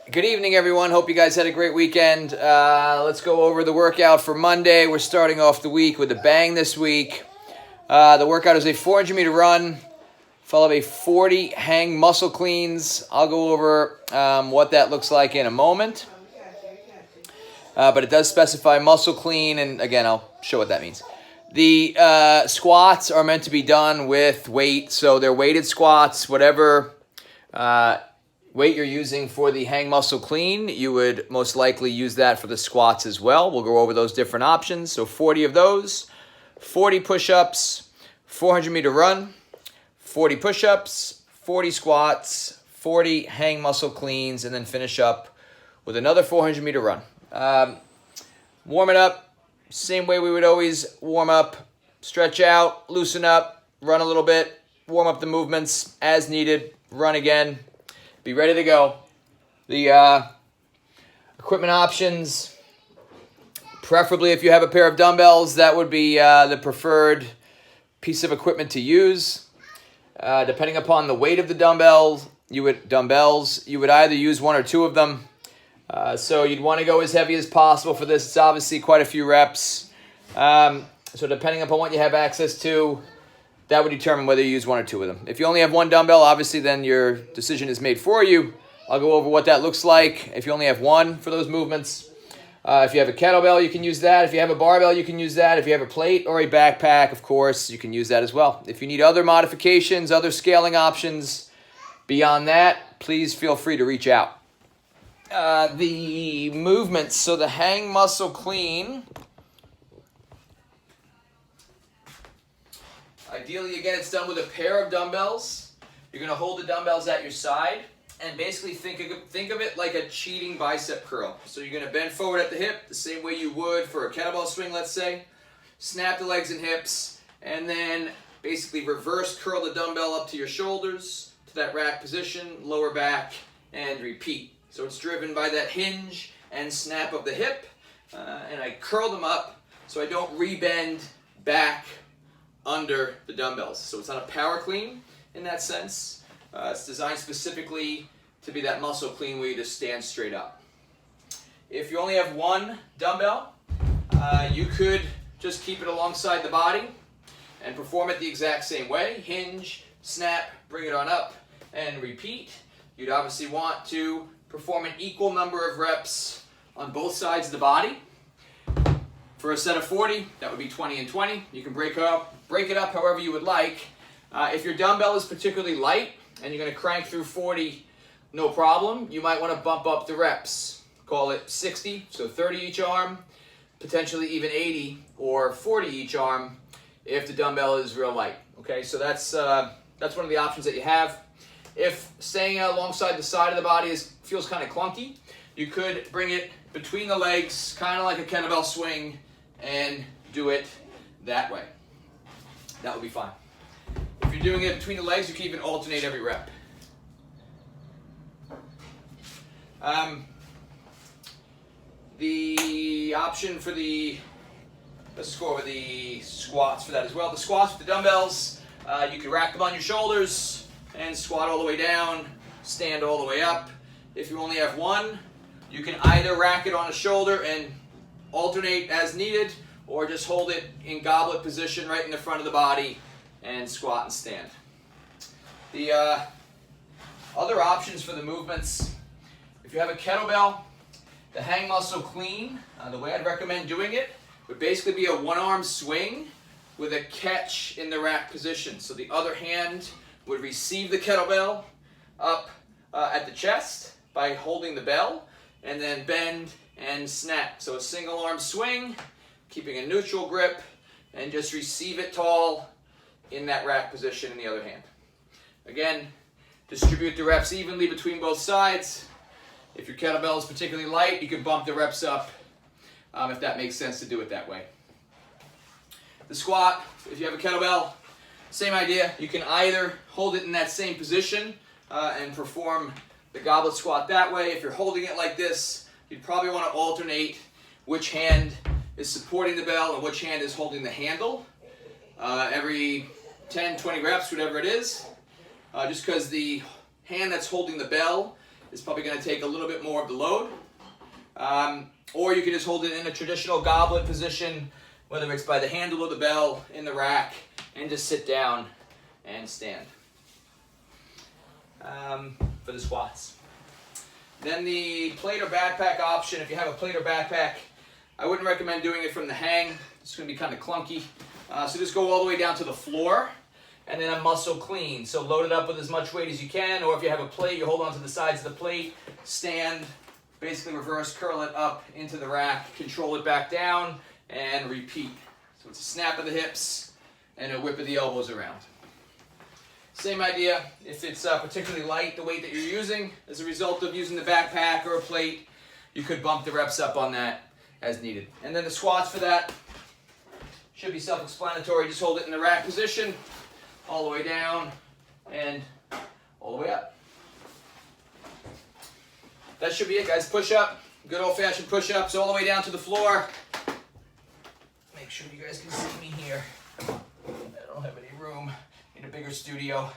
Good evening, everyone. Hope you guys had a great weekend. Let's go over the workout for Monday. We're starting off the week with a bang this week. The workout is a 400-meter run, followed by 40 hang muscle cleans. I'll go over what that looks like in a moment. But it does specify muscle clean, and again, I'll show what that means. The squats are meant to be done with weight, so they're weighted squats. Whatever weight you're using for the hang muscle clean, you would most likely use that for the squats as well. We'll go over those different options. So 40 of those, 40 push-ups, 400-meter run, 40 push-ups, 40 squats, 40 hang muscle cleans, and then finish up with another 400-meter run. Warm it up, same way we would always warm up. Stretch out, loosen up, run a little bit, warm up the movements as needed, run again. Be ready to go. The equipment options, preferably if you have a pair of dumbbells, that would be the preferred piece of equipment to use. Depending upon the weight of the dumbbells, you would either use one or two of them. So you'd want to go as heavy as possible for this. It's obviously quite a few reps. So depending upon what you have access to, that would determine whether you use one or two of them. If you only have one dumbbell, obviously then your decision is made for you. I'll go over what that looks like if you only have one for those movements. If you have a kettlebell, you can use that. If you have a barbell, you can use that. If you have a plate or a backpack, of course, you can use that as well. If you need other modifications, other scaling options beyond that, please feel free to reach out. The movements, so the hang muscle clean. Ideally, again, it's done with a pair of dumbbells. You're going to hold the dumbbells at your side and basically think of it like a cheating bicep curl. So you're going to bend forward at the hip the same way you would for a kettlebell swing, let's say. Snap the legs and hips, and then basically reverse curl the dumbbell up to your shoulders, to that rack position, lower back, and repeat. So it's driven by that hinge and snap of the hip, and I curl them up so I don't rebend back under the dumbbells. So it's not a power clean in that sense. It's designed specifically to be that muscle clean where you just stand straight up. If you only have one dumbbell, you could just keep it alongside the body and perform it the exact same way. Hinge, snap, bring it on up, and repeat. You'd obviously want to perform an equal number of reps on both sides of the body. For a set of 40, that would be 20 and 20. You can break it up however you would like. If your dumbbell is particularly light and you're going to crank through 40, no problem. You might want to bump up the reps. Call it 60, so 30 each arm, potentially even 80 or 40 each arm if the dumbbell is real light. Okay, so that's one of the options that you have. If staying alongside the side of the body feels kind of clunky, you could bring it between the legs, kind of like a kettlebell swing, and do it that way. That would be fine. If you're doing it between the legs, you can even alternate every rep. The option for let's just go over the squats for that as well. The squats with the dumbbells, you can rack them on your shoulders and squat all the way down, stand all the way up. If you only have one, you can either rack it on a shoulder and alternate as needed, or just hold it in goblet position right in the front of the body and squat and stand. The other options for the movements, if you have a kettlebell, the hang muscle clean, the way I'd recommend doing it would basically be a one-arm swing with a catch in the rack position. So the other hand would receive the kettlebell up at the chest by holding the bell, and then bend and snap. So a single arm swing, keeping a neutral grip, and just receive it tall in that rack position in the other hand. Again, distribute the reps evenly between both sides. If your kettlebell is particularly light, you can bump the reps up if that makes sense to do it that way. The squat, if you have a kettlebell, same idea. You can either hold it in that same position and perform the goblet squat that way. If you're holding it like this, you'd probably want to alternate which hand is supporting the bell and which hand is holding the handle. Every 10, 20 reps, whatever it is. Just because the hand that's holding the bell is probably going to take a little bit more of the load. Or you can just hold it in a traditional goblet position, whether it's by the handle of the bell in the rack, and just sit down and stand for the squats. Then the plate or backpack option, if you have a plate or backpack, I wouldn't recommend doing it from the hang. It's going to be kind of clunky. So just go all the way down to the floor, and then a muscle clean. So load it up with as much weight as you can, or if you have a plate, you hold on to the sides of the plate, stand, basically reverse curl it up into the rack, control it back down, and repeat. So it's a snap of the hips and a whip of the elbows around. Same idea, if it's particularly light, the weight that you're using, as a result of using the backpack or a plate, you could bump the reps up on that as needed. And then the squats for that should be self-explanatory. Just hold it in the rack position, all the way down, and all the way up. That should be it, guys. Push up, good old-fashioned push-ups, all the way down to the floor. Make sure you guys can see me here. I don't have any room. Need a bigger studio.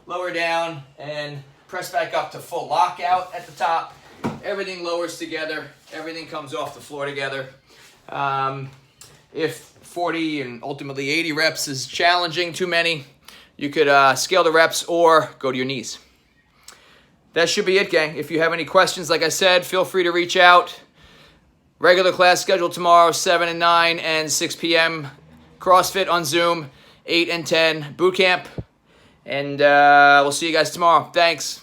Lower down and press back up to full lockout at the top. Everything lowers together. Everything comes off the floor together. If 40 and ultimately 80 reps is challenging, too many, you could scale the reps or go to your knees. That should be it, gang. If you have any questions, like I said, feel free to reach out. Regular class scheduled tomorrow, 7 and 9 and 6 p.m. CrossFit on Zoom, 8 and 10 boot camp. And we'll see you guys tomorrow. Thanks.